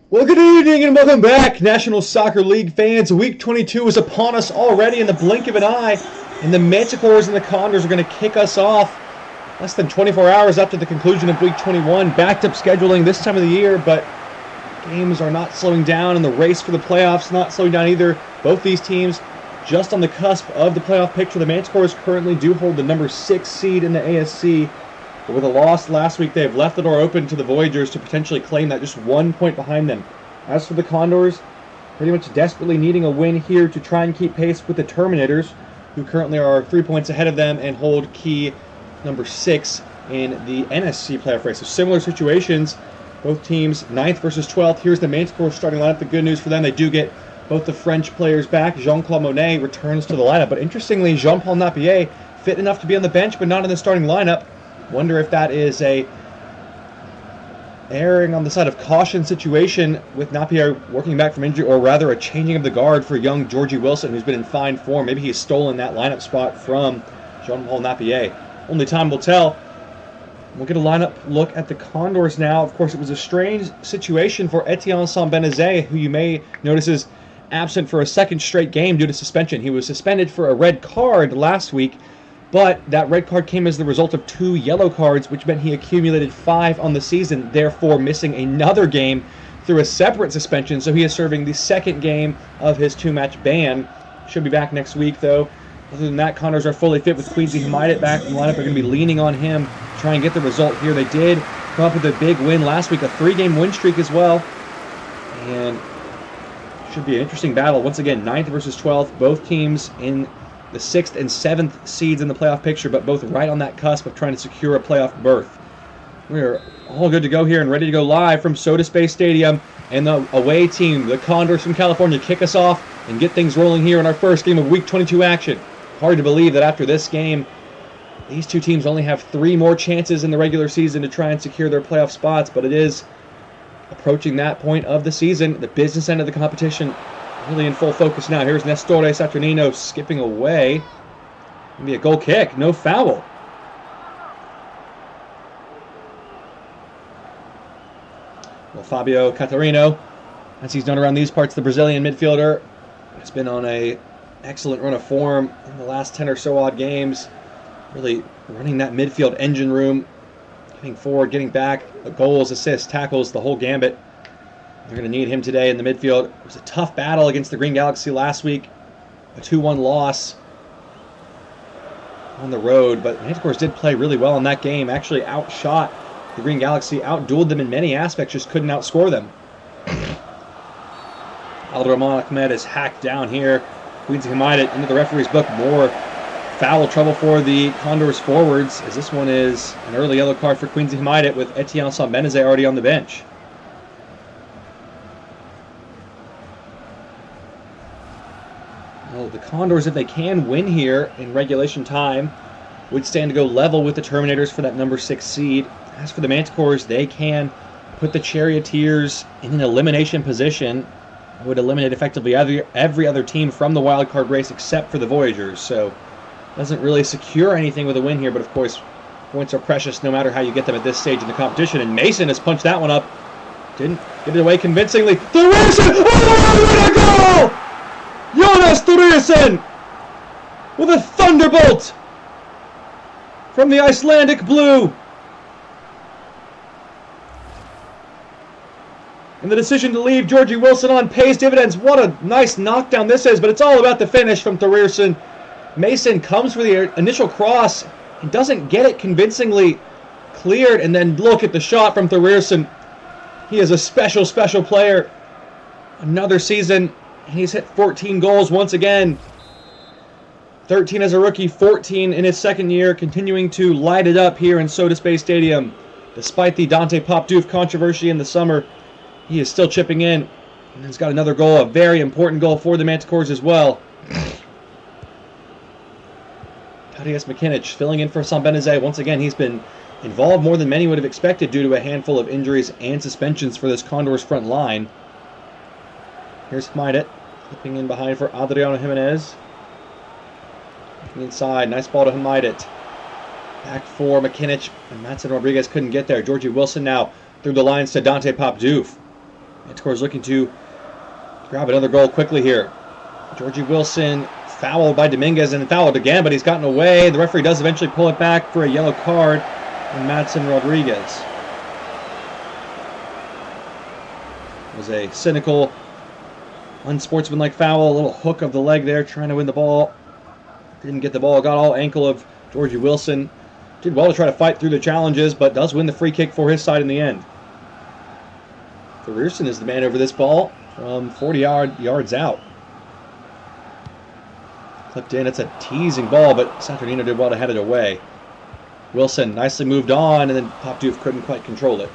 Well, good evening and welcome back, National Soccer League fans. Week 22 is upon us already in the blink of an eye, and the Manticores and the Condors are going to kick us off less than 24 hours after the conclusion of Week 21. Backed up scheduling this time of the year, but games are not slowing down, and the race for the playoffs not slowing down either. Both these teams just on the cusp of the playoff picture. The Manticores currently do hold the number 6 seed in the ASC. But with a loss last week, they have left the door open to the Voyagers to potentially claim that, just 1 point behind them. As for the Condors, pretty much desperately needing a win here to try and keep pace with the Terminators, who currently are 3 points ahead of them and hold key number 6 in the NSC playoff race. So similar situations, both teams 9th versus 12th. Here's the Manticores starting lineup. The good news for them, they do get both the French players back. Jean-Claude Monet returns to the lineup, but interestingly, Jean-Paul Napier fit enough to be on the bench, but not in the starting lineup. Wonder if that is a erring on the side of caution situation with Napier working back from injury, or rather a changing of the guard for young Georgie Wilson, who's been in fine form. Maybe he's stolen that lineup spot from Jean-Paul Napier. Only time will tell. We'll get a lineup look at the Condors now. Of course, it was a strange situation for Etienne Saint-Benazet, who you may notice is absent for a second straight game due to suspension. He was suspended for a red card last week, but that red card came as the result of 2 yellow cards, which meant he accumulated 5 on the season, therefore missing another game through a separate suspension. So he is serving the second game of his 2-match ban. Should be back next week, though. Other than that, Condors are fully fit with Quincy Humaydet back in the lineup. They're going to be leaning on him to try and get the result here. They did come up with a big win last week, a 3-game win streak as well. And should be an interesting battle. Once again, 9th versus 12th. Both teams in the 6th and 7th seeds in the playoff picture, but both right on that cusp of trying to secure a playoff berth. We're all good to go here and ready to go live from Soda Space Stadium. And the away team, the Condors from California, kick us off and get things rolling here in our first game of Week 22 action. Hard to believe that after this game, these two teams only have 3 more chances in the regular season to try and secure their playoff spots, but it is approaching that point of the season, the business end of the competition, really in full focus now. Here's Nestor Saturnino skipping away. Maybe a goal kick, no foul. Well, Fabio Catarino, as he's done around these parts, the Brazilian midfielder, has been on a excellent run of form in the last 10 or so odd games. Really running that midfield engine room, getting forward, getting back, goals, assists, tackles, the whole gambit. They're going to need him today in the midfield. It was a tough battle against the Green Galaxy last week. A 2-1 loss on the road, but Manticores did play really well in that game. Actually outshot the Green Galaxy, outdueled them in many aspects, just couldn't outscore them. Abdulrahman Ahmed is hacked down here. Quincy Humaydet into the referee's book. More foul trouble for the Condors forwards, as this one is an early yellow card for Quincy Humaydet with Etienne Saint-Benazet already on the bench. Well, the Condors, if they can win here in regulation time, would stand to go level with the Terminators for that number 6 seed. As for the Manticores, they can put the Charioteers in an elimination position. Would eliminate effectively every other team from the wild card race except for the Voyagers. So doesn't really secure anything with a win here, but of course points are precious no matter how you get them at this stage in the competition. And Mason has punched that one up. Didn't get it away convincingly. Thurisson! Oh, what a goal! Jonas Thurisson with a thunderbolt from the Icelandic blue. And the decision to leave Georgie Wilson on pays dividends. What a nice knockdown this is, but it's all about the finish from Thurisson. Mason comes for the initial cross and doesn't get it convincingly cleared, and then look at the shot from Thurisson. He is a special, special player. Another season, and he's hit 14 goals once again. 13 as a rookie, 14 in his second year, continuing to light it up here in Soda Space Stadium. Despite the Dante Popdoof controversy in the summer, he is still chipping in, and he's got another goal, a very important goal for the Manticores as well. Tadias McKinich filling in for Saint-Benazet. Once again, he's been involved more than many would have expected due to a handful of injuries and suspensions for this Condors front line. Here's Humaydet, flipping in behind for Adriano Jimenez. Looking inside, nice ball to Humaydet. Back for McKinich, and Matson Rodriguez couldn't get there. Georgie Wilson now through the lines to Dante Popdoof. Manticores looking to grab another goal quickly here. Georgie Wilson fouled by Dominguez and fouled again, but he's gotten away. The referee does eventually pull it back for a yellow card on Madsen Rodriguez. It was a cynical, unsportsmanlike foul, a little hook of the leg there, trying to win the ball. Didn't get the ball, got all ankle of Georgie Wilson. Did well to try to fight through the challenges, but does win the free kick for his side in the end. Thorierson is the man over this ball from 40 yards out. Clipped in, it's a teasing ball, but Saturnino did well to head it away. Wilson nicely moved on, and then Popdoof couldn't quite control it.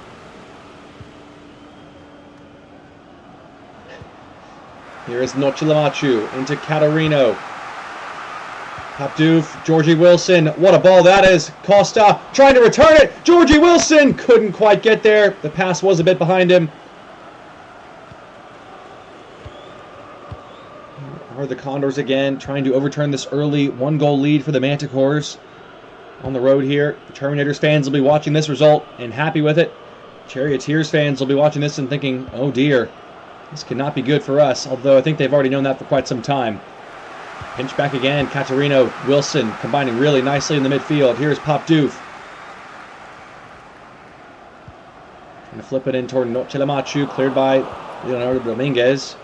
Here is Nochilamachu into Catarino. Popdoof, Georgie Wilson, what a ball that is. Costa trying to return it. Georgie Wilson couldn't quite get there. The pass was a bit behind him. Are the Condors again trying to overturn this early one-goal lead for the Manticores on the road here. The Terminators fans will be watching this result and happy with it. Charioteers fans will be watching this and thinking, oh dear, this cannot be good for us, although I think they've already known that for quite some time. Pinch back again, Catarino, Wilson combining really nicely in the midfield. Here's Popdoof. Trying to flip it in toward Nochilamachu, cleared by Leonardo Dominguez.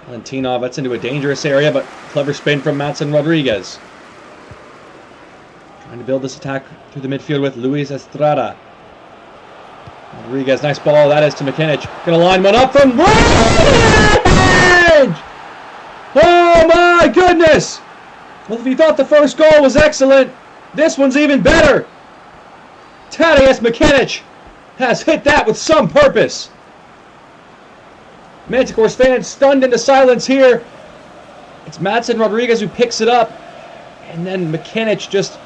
Valentinov, that's into a dangerous area, but clever spin from Madsen Rodriguez. Trying to build this attack through the midfield with Luis Estrada. Rodriguez, nice ball, that is to McKinich. Gonna line one up from range! Oh my goodness! Well, if you thought the first goal was excellent, this one's even better. Tadeusz McKinich has hit that with some purpose. Manticores fans stunned into silence here. It's Madsen Rodriguez who picks it up, and then McKinich just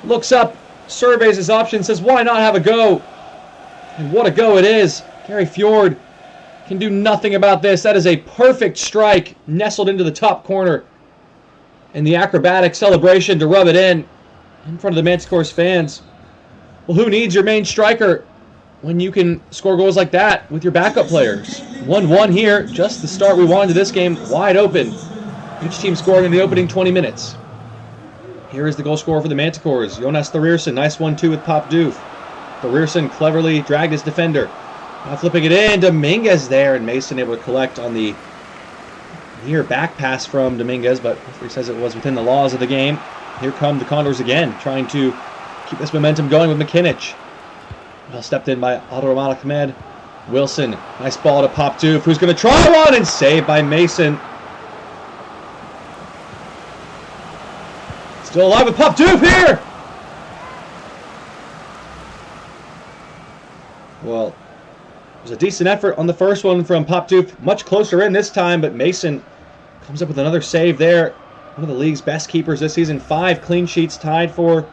looks up, surveys his options, says, why not have a go? And what a go it is. Gary Fjord can do nothing about this. That is a perfect strike, nestled into the top corner. And the acrobatic celebration to rub it in front of the Manticores fans. Well, who needs your main striker when you can score goals like that with your backup players? 1-1 here, just the start we wanted to this game, wide open. Each team scoring in the opening 20 minutes. Here is the goal scorer for the Manticores, Jonas Thorierson. Nice 1-2 with Popdoof. Thorierson cleverly dragged his defender. Now flipping it in, Dominguez there, and Mason able to collect on the near back pass from Dominguez, but he says it was within the laws of the game. Here come the Condors again, trying to keep this momentum going with McKinich. Well stepped in by Ador Ahmed. Wilson, nice ball to Popdoof, who's going to try one, and saved by Mason. Still alive with Popdoof here! Well, it was a decent effort on the first one from Popdoof. Much closer in this time, but Mason comes up with another save there. One of the league's best keepers this season. 5 clean sheets, tied for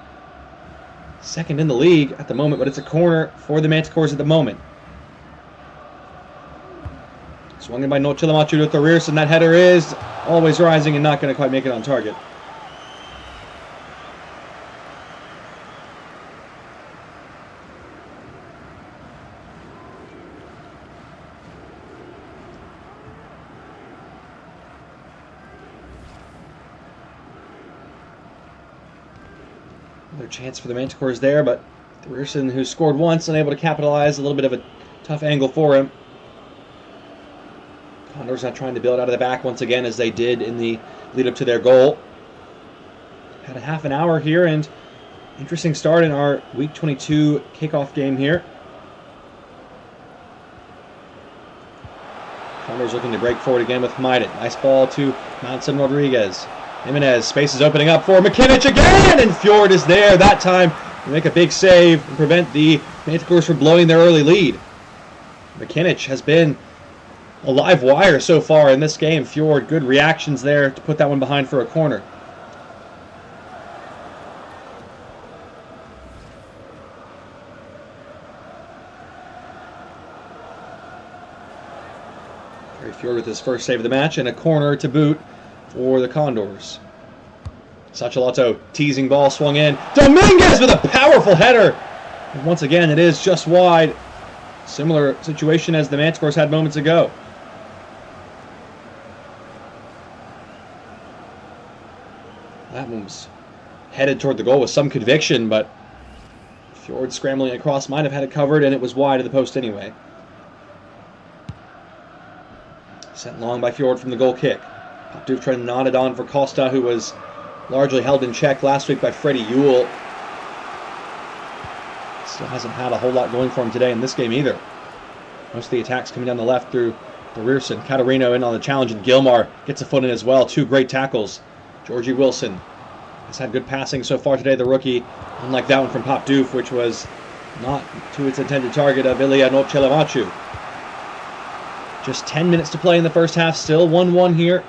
second in the league at the moment, but it's a corner for the Manticores at the moment. Swung in by Nochilamachu to Thorierson. That header is always rising and not going to quite make it on target. Another chance for the Manticores there, but Thorierson, who scored once, unable to capitalize. A little bit of a tough angle for him. Condors not trying to build out of the back once again, as they did in the lead-up to their goal. Had a half an hour here, and interesting start in our Week 22 kickoff game here. Condors looking to break forward again with Maiden. Nice ball to Madsen Rodriguez. Jimenez, space is opening up for McKinich again, and Fjord is there that time to make a big save and prevent the Manticores from blowing their early lead. McKinich has been a live wire so far in this game. Fjord, good reactions there to put that one behind for a corner. Gary Fjord with his first save of the match, and a corner to boot for the Condors. Sachalotto, teasing ball swung in. Dominguez with a powerful header. And once again, it is just wide. Similar situation as the Manticores had moments ago. That one's headed toward the goal with some conviction, but Fjord scrambling across might have had it covered, and it was wide of the post anyway. Sent long by Fjord from the goal kick. Popdoof trying to nod it on for Costa, who was largely held in check last week by Freddie Ewell. Still hasn't had a whole lot going for him today in this game either. Most of the attacks coming down the left through Rearson. Catarino in on the challenge, and Gilmar gets a foot in as well. 2 great tackles. Georgie Wilson has had good passing so far today, the rookie, unlike that one from Popdoof, which was not to its intended target of Ilya Nochelamachu. Just 10 minutes to play in the first half, still 1-1 here.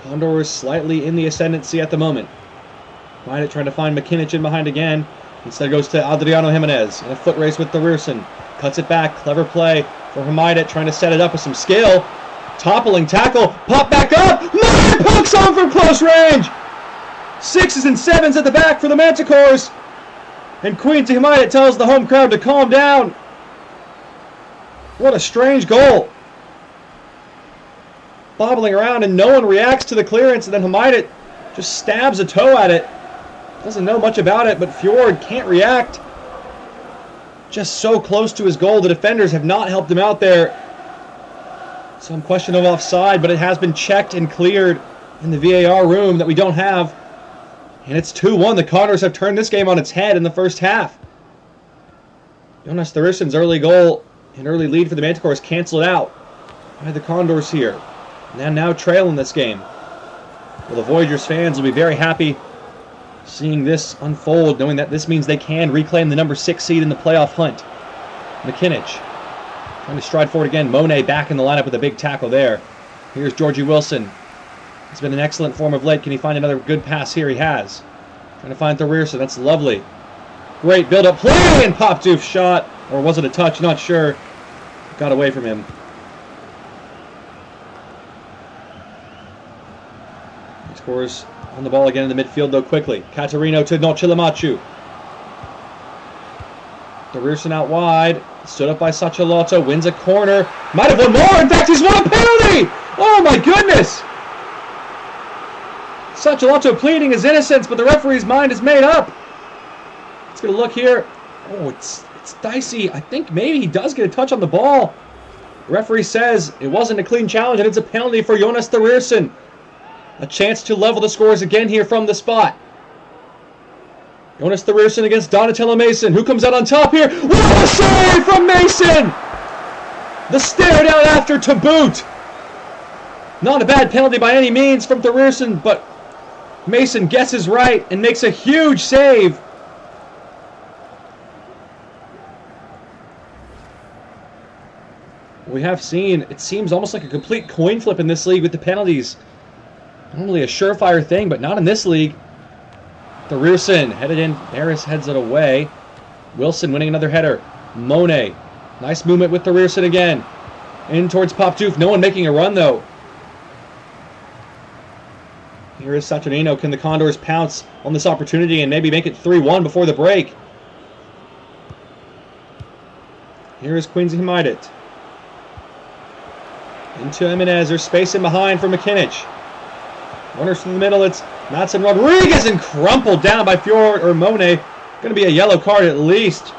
Condors slightly in the ascendancy at the moment. Find it, trying to find McKinnon in behind again. Instead goes to Adriano Jimenez in a foot race with the Rearson. Cuts it back, clever play for Hamaidet, trying to set it up with some skill. Toppling tackle, pop back up, Maidet pokes on from close range! 6s and 7s at the back for the Manticores. And Queen Hamaidet tells the home crowd to calm down. What a strange goal. Bobbling around and no one reacts to the clearance, and then Hamaidet just stabs a toe at it. Doesn't know much about it, but Fjord can't react. Just so close to his goal. The defenders have not helped him out there. Some question of offside, but it has been checked and cleared in the VAR room that we don't have. And it's 2-1. The Condors have turned this game on its head in the first half. Jonas Thurison's early goal, an early lead for the Manticores, canceled out by the Condors here. And now trailing this game. Well, the Voyagers fans will be very happy seeing this unfold, knowing that this means they can reclaim the number 6 seed in the playoff hunt. McKinnon trying to stride forward again. Monet back in the lineup with a big tackle there. Here's Georgie Wilson. It's been an excellent form of late. Can he find another good pass here? He has. Trying to find the rear, so that's lovely. Great build-up play, and Popdoof shot. Or was it a touch? Not sure. Got away from him. He scores on the ball again in the midfield, though, quickly. Catarino to Nochelamachu. The Rearson out wide. Stood up by Sachalotto. Wins a corner. Might have won more. In fact, he's won a penalty! Oh, my goodness! Sachalotto pleading his innocence, but the referee's mind is made up. Let's get a look here. Oh, it's dicey. I think maybe he does get a touch on the ball. The referee says it wasn't a clean challenge, and it's a penalty for Jonas Rearson. A chance to level the scores again here from the spot. Jonas Rearson against Donatello Mason. Who comes out on top here? What a save from Mason! The stare down after to boot. Not a bad penalty by any means from Rearson, but Mason guesses right and makes a huge save. We have seen, it seems almost like a complete coin flip in this league with the penalties. Normally a surefire thing, but not in this league. The Rearson headed in. Harris heads it away. Wilson winning another header. Monet. Nice movement with the Rearson again. In towards Popdoof. No one making a run, though. Here is Saturnino. Can the Condors pounce on this opportunity and maybe make it 3-1 before the break? Here is Quincy Hamaidet. Into Jimenez. There's space in behind for McKinnon. Runners through the middle. It's Matson Rodriguez, and crumpled down by Fjord or Monet. Going to be a yellow card at least.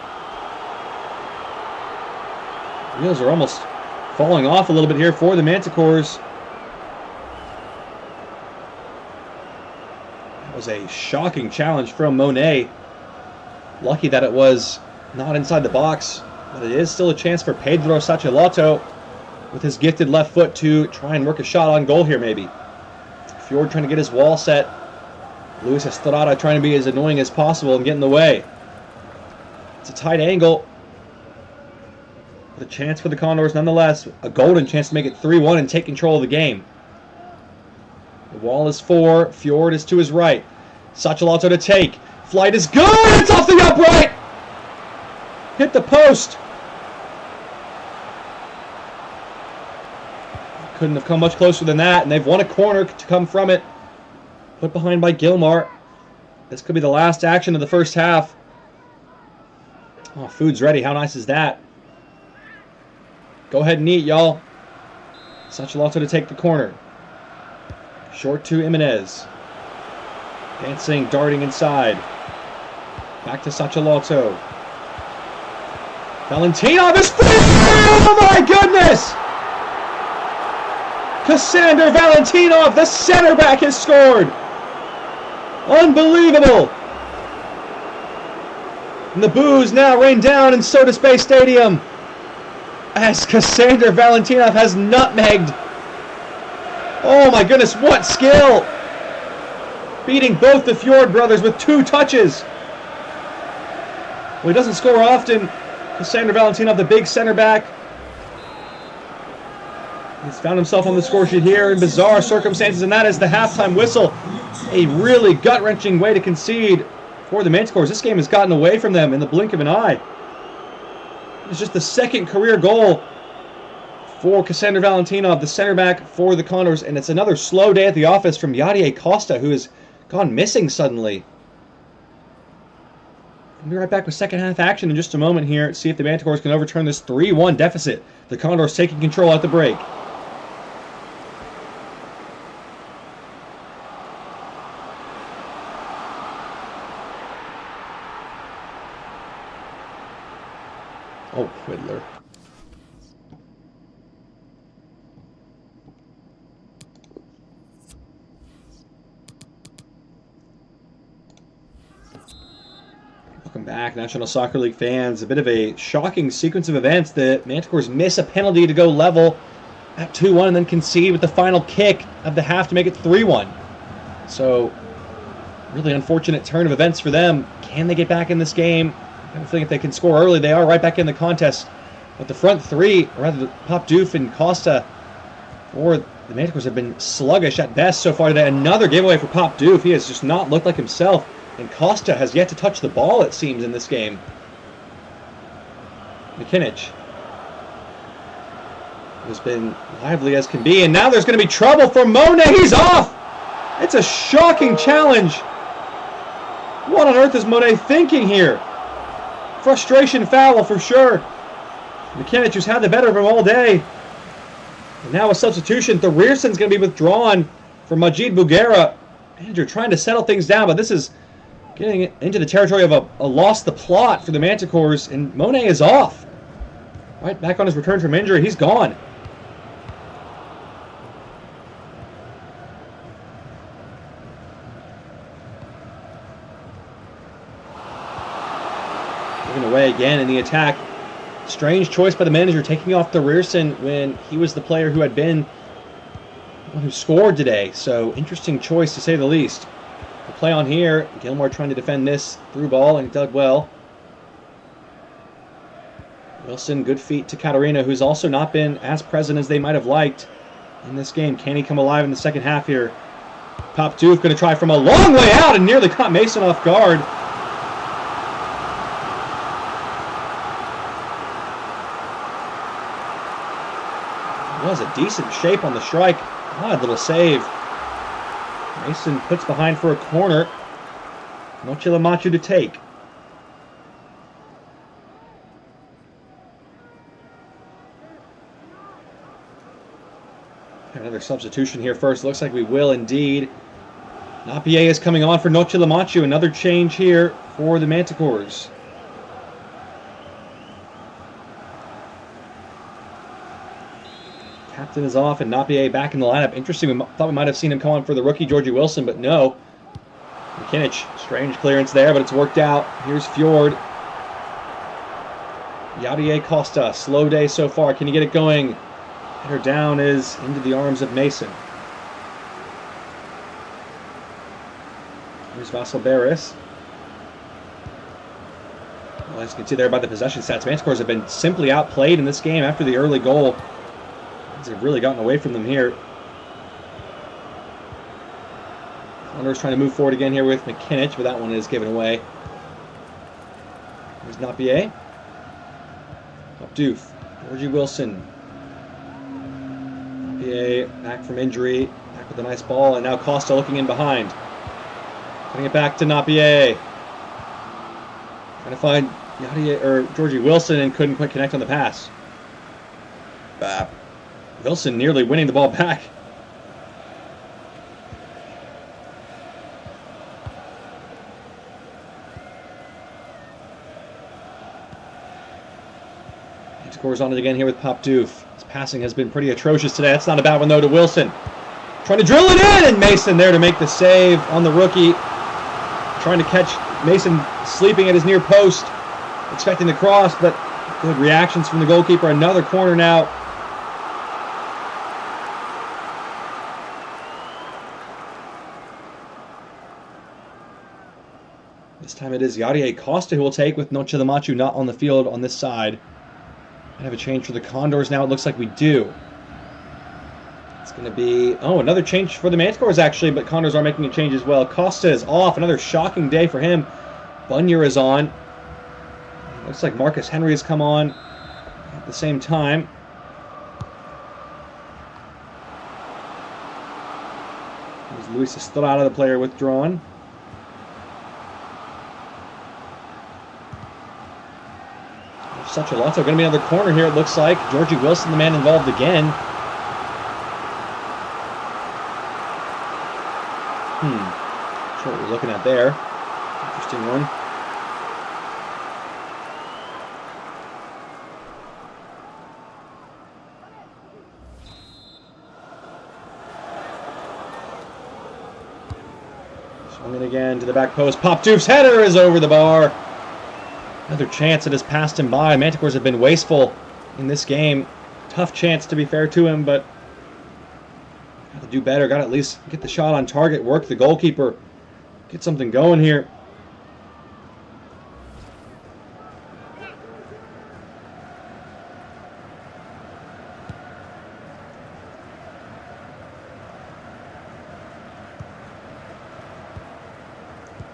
Wheels are almost falling off a little bit here for the Manticores. That was a shocking challenge from Monet. Lucky that it was not inside the box, but it is still a chance for Pedro Sachalotto with his gifted left foot to try and work a shot on goal here maybe. Fjord trying to get his wall set. Luis Estrada trying to be as annoying as possible and get in the way. It's a tight angle. But a chance for the Condors nonetheless. A golden chance to make it 3-1 and take control of the game. The wall is 4. Fjord is to his right. Sachalotto to take. Flight is good! It's off the upright! Hit the post. Couldn't have come much closer than that, and they've won a corner to come from it. Put behind by Gilmar. This could be the last action of the first half. Oh, food's ready. How nice is that? Go ahead and eat, y'all. Sachalotto to take the corner. Short to Jimenez. Dancing, darting inside. Back to Sachalotto. Valentinov is free! Oh my goodness! Kasander Valentinov, the center back, has scored! Unbelievable! And the boos now rain down in Soda Space Stadium as Kasander Valentinov has nutmegged. Oh my goodness, what skill! Beating both the Fjord brothers with 2 touches. Well, he doesn't score often. Kasander Valentinov, the big center back. He's found himself on the score sheet here in bizarre circumstances, and that is the halftime whistle. A really gut-wrenching way to concede for the Manticores. This game has gotten away from them in the blink of an eye. It's just the 2nd career goal for Kasander Valentinov, the center back for the Condors, and it's another slow day at the office from Yadier Costa, who has gone missing suddenly. We'll be right back with second half action in just a moment here. See if the Manticores can overturn this 3-1 deficit. The Condors taking control at the break. Oh, Whittler. Welcome back, National Soccer League fans. A bit of a shocking sequence of events. The Manticores miss a penalty to go level at 2-1 and then concede with the final kick of the half to make it 3-1. So, really unfortunate turn of events for them. Can they get back in this game? I don't think if they can score early, they are right back in the contest. But the front three, or rather Pop Doof and Costa, for the Manticores have been sluggish at best so far today. Another giveaway for Pop Doof. He has just not looked like himself. And Costa has yet to touch the ball, it seems, in this game. McKinnon has been lively as can be. And now there's going to be trouble for Monet. He's off! It's a shocking challenge. What on earth is Monet thinking here? Frustration foul for sure. McKinnon, who's had the better of him all day. And now a substitution. Thorierson's going to be withdrawn for Majid Bugera. Manager trying to settle things down, but this is getting into the territory of a lost the plot for the Manticores, and Monet is off. Right back on his return from injury. He's gone. Given away again in the attack. Strange choice by the manager, taking off Thorierson when he was the player who had been the one who scored today. So interesting choice to say the least. The play on here, Gilmore trying to defend this through ball, and he dug well. Wilson, good feet to Katarina, who's also not been as present as they might have liked in this game. Can he come alive in the second half here? Pop Doof going to try from a long way out and nearly caught Mason off guard. Was a decent shape on the strike. Odd little save. Mason puts behind for a corner. Noche Lamachu to take. Another substitution here first. Looks like we will indeed. Napier is coming on for Noche Lamachu. Another change here for the Manticores. Captain is off, and Napier back in the lineup. Interesting, we thought we might have seen him come on for the rookie Georgie Wilson, but no. McKinnon, strange clearance there, but it's worked out. Here's Fjord. Yadier Costa, slow day so far. Can you get it going? Header down is into the arms of Mason. Here's Vassal Barris. Well, as you can see there by the possession stats, Manticores have been simply outplayed in this game after the early goal. They've really gotten away from them here. Condors trying to move forward again here with McKinnon, but that one is given away. There's Napier. Up Doof. Georgie Wilson. Napier back from injury. Back with a nice ball, and now Costa looking in behind. Putting it back to Napier. Trying to find Yadier, or Georgie Wilson, and couldn't quite connect on the pass. Wilson nearly winning the ball back. Scores on it again here with Popdoof. His passing has been pretty atrocious today. That's not a bad one, though, to Wilson. Trying to drill it in, and Mason there to make the save on the rookie. Trying to catch Mason sleeping at his near post. Expecting the cross, but good reactions from the goalkeeper. Another corner now. This time it is Yadier Costa who will take, with Noche de Machu not on the field on this side. I have a change for the Condors now. It looks like we do. It's going to be... Oh, another change for the Manticores, actually, but Condors are making a change as well. Costa is off. Another shocking day for him. Bunyer is on. Looks like Marcus Henry has come on at the same time. There's Luis Estrada, the player, withdrawn. Suchalotto going to be another corner here, it looks like. Georgie Wilson, the man involved again. Not sure what we're looking at there. Interesting one. Swung it again to the back post. Popdoof's header is over the bar. Another chance that has passed him by. Manticores have been wasteful in this game. Tough chance, to be fair to him, but got to do better. Got to at least get the shot on target, work the goalkeeper, get something going here.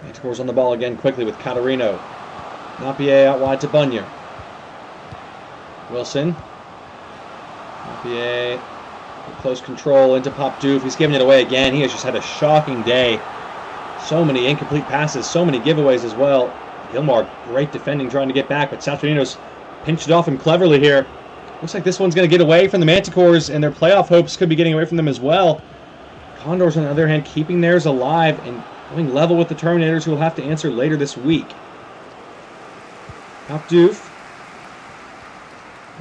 Manticores on the ball again quickly with Catarino. Napier out wide to Bunyer. Wilson. Napier close control into Popdoof. He's giving it away again. He has just had a shocking day. So many incomplete passes, so many giveaways as well. Gilmore, great defending, trying to get back, but Saturnino's pinched it off him cleverly here. Looks like this one's going to get away from the Manticores, and their playoff hopes could be getting away from them as well. Condors, on the other hand, keeping theirs alive and going level with the Terminators, who will have to answer later this week. Popdoof.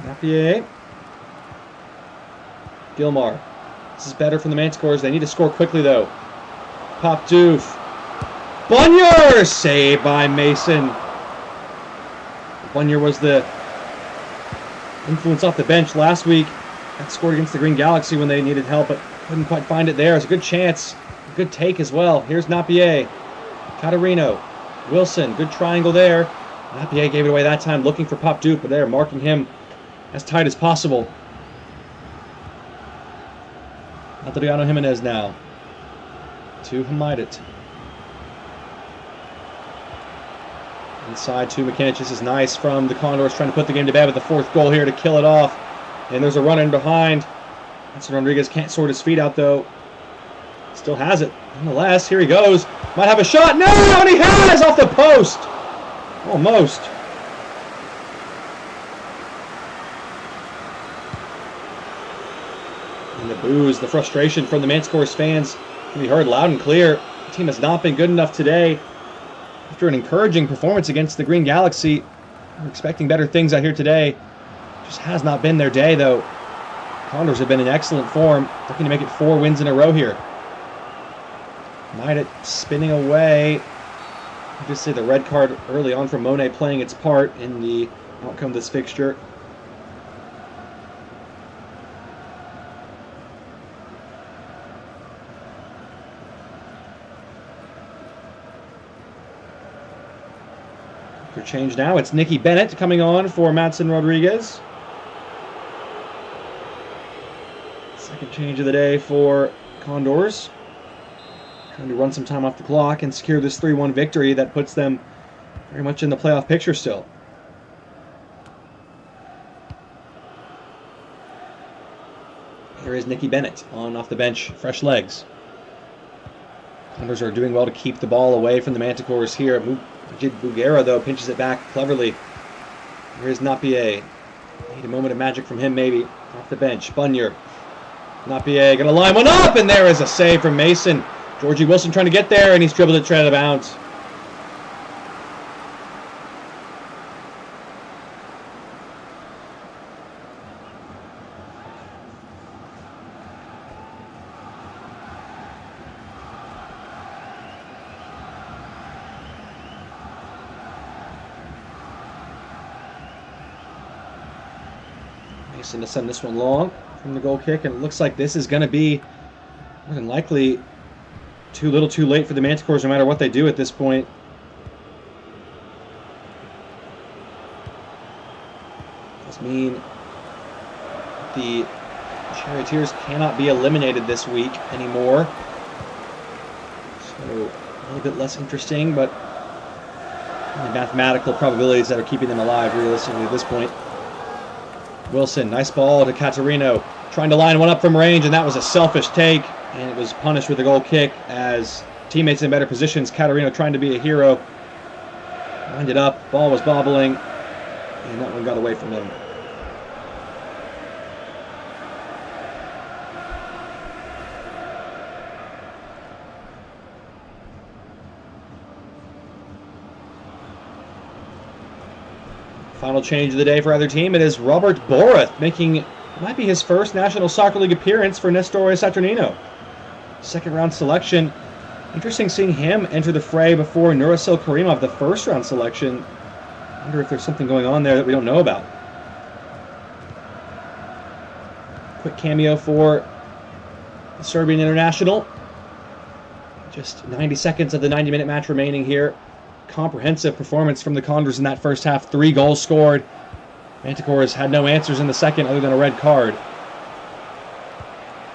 Napier. Gilmar. This is better for the Manticores. They need to score quickly, though. Popdoof. Bunyer! Saved by Mason. Bunyer was the influence off the bench last week. That scored against the Green Galaxy when they needed help, but couldn't quite find it there. It's a good chance. A good take as well. Here's Napier. Catarino. Wilson. Good triangle there. Napier gave it away that time, looking for Popdoof, but they're marking him as tight as possible. Adriano Jimenez now to Hamidit. Inside to McKinnon. This is nice from the Condors, trying to put the game to bed with the fourth goal here to kill it off. And there's a run in behind. Edson Rodriguez can't sort his feet out, though. Still has it. Nonetheless, here he goes. Might have a shot. No, and he has off the post. Almost. And the boos, the frustration from the Manticores fans can be heard loud and clear. The team has not been good enough today. After an encouraging performance against the Green Galaxy, we're expecting better things out here today. Just has not been their day, though. Condors have been in excellent form, looking to make it 4 wins in a row here. Might spinning away. I just say the red card early on from Monet playing its part in the outcome of this fixture. For change now, it's Nicky Bennett coming on for Madsen Rodriguez. Second change of the day for Condors. Trying to run some time off the clock and secure this 3-1 victory that puts them very much in the playoff picture still. Here is Nicky Bennett on off the bench, fresh legs. Condors are doing well to keep the ball away from the Manticores here. Majid Bugera, though, pinches it back cleverly. Here's Napier. Need a moment of magic from him, maybe. Off the bench. Bunyard. Napier going to line one up, and there is a save from Mason. Georgie Wilson trying to get there, and he's dribbled it straight out of bounds. Mason to send this one long from the goal kick, and it looks like this is going to be more than likely too little too late for the Manticores no matter what they do at this point. Does mean the Charioteers cannot be eliminated this week anymore. So a little bit less interesting, but the mathematical probabilities that are keeping them alive realistically at this point. Wilson, nice ball to Catarino, trying to line one up from range, and that was a selfish take, and it was punished with a goal kick as teammates in better positions. Catarino trying to be a hero. Lined it up, ball was bobbling, and that one got away from him. Final change of the day for either team. It is Robert Borath making, might be his first National Soccer League appearance for Nestore Saturnino. Second round selection. Interesting seeing him enter the fray before Nurasil Karimov, the first round selection. I wonder if there's something going on there that we don't know about. Quick cameo for the Serbian international. Just 90 seconds of the 90-minute match remaining here. Comprehensive performance from the Condors in that first half. 3 goals scored. Manticores had no answers in the second other than a red card.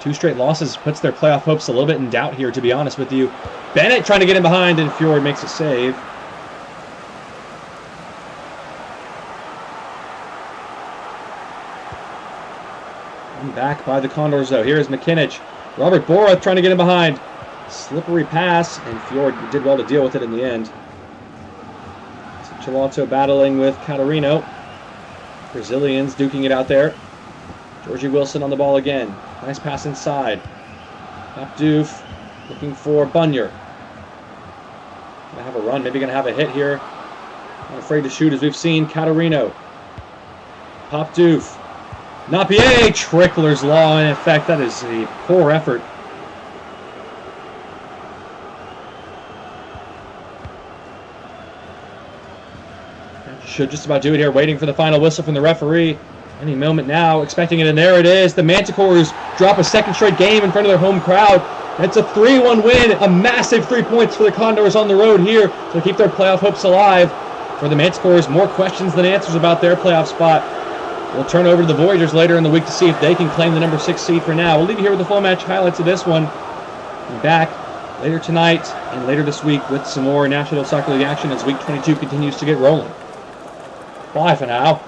2 straight losses puts their playoff hopes a little bit in doubt here, to be honest with you. Bennett trying to get in behind, and Fjord makes a save. And back by the Condors, though. Here is McKinich. Robert Borath trying to get in behind. Slippery pass, and Fjord did well to deal with it in the end. Gelato battling with Catarino. Brazilians duking it out there. Georgie Wilson on the ball again. Nice pass inside. Abdoof looking for Bunyard. Gonna have a run, maybe gonna have a hit here. Not afraid to shoot as we've seen. Catarino. Popdoof. Napier, Trickler's Law in effect. That is a poor effort. Should just about do it here, waiting for the final whistle from the referee. Any moment now, expecting it, and there it is. The Manticores drop a second straight game in front of their home crowd. It's a 3-1 win, a massive 3 points for the Condors on the road here to keep their playoff hopes alive. For the Manticores, more questions than answers about their playoff spot. We'll turn over to the Voyagers later in the week to see if they can claim the number 6 seed for now. We'll leave you here with the full match highlights of this one. And back later tonight and later this week with some more National Soccer League action as Week 22 continues to get rolling. Bye for now.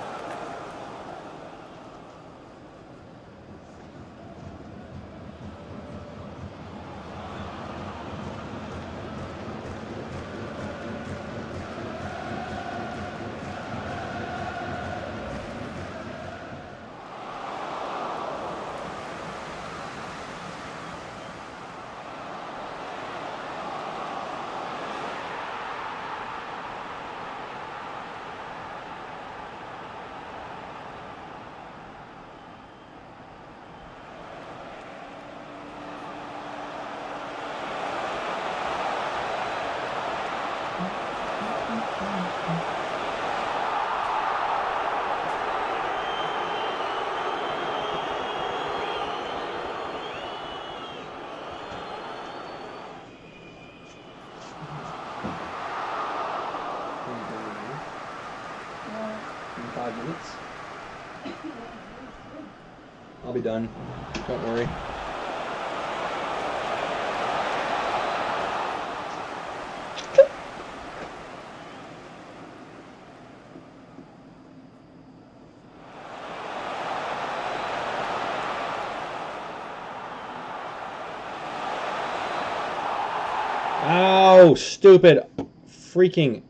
I'll be done. Don't worry. Ow, stupid freaking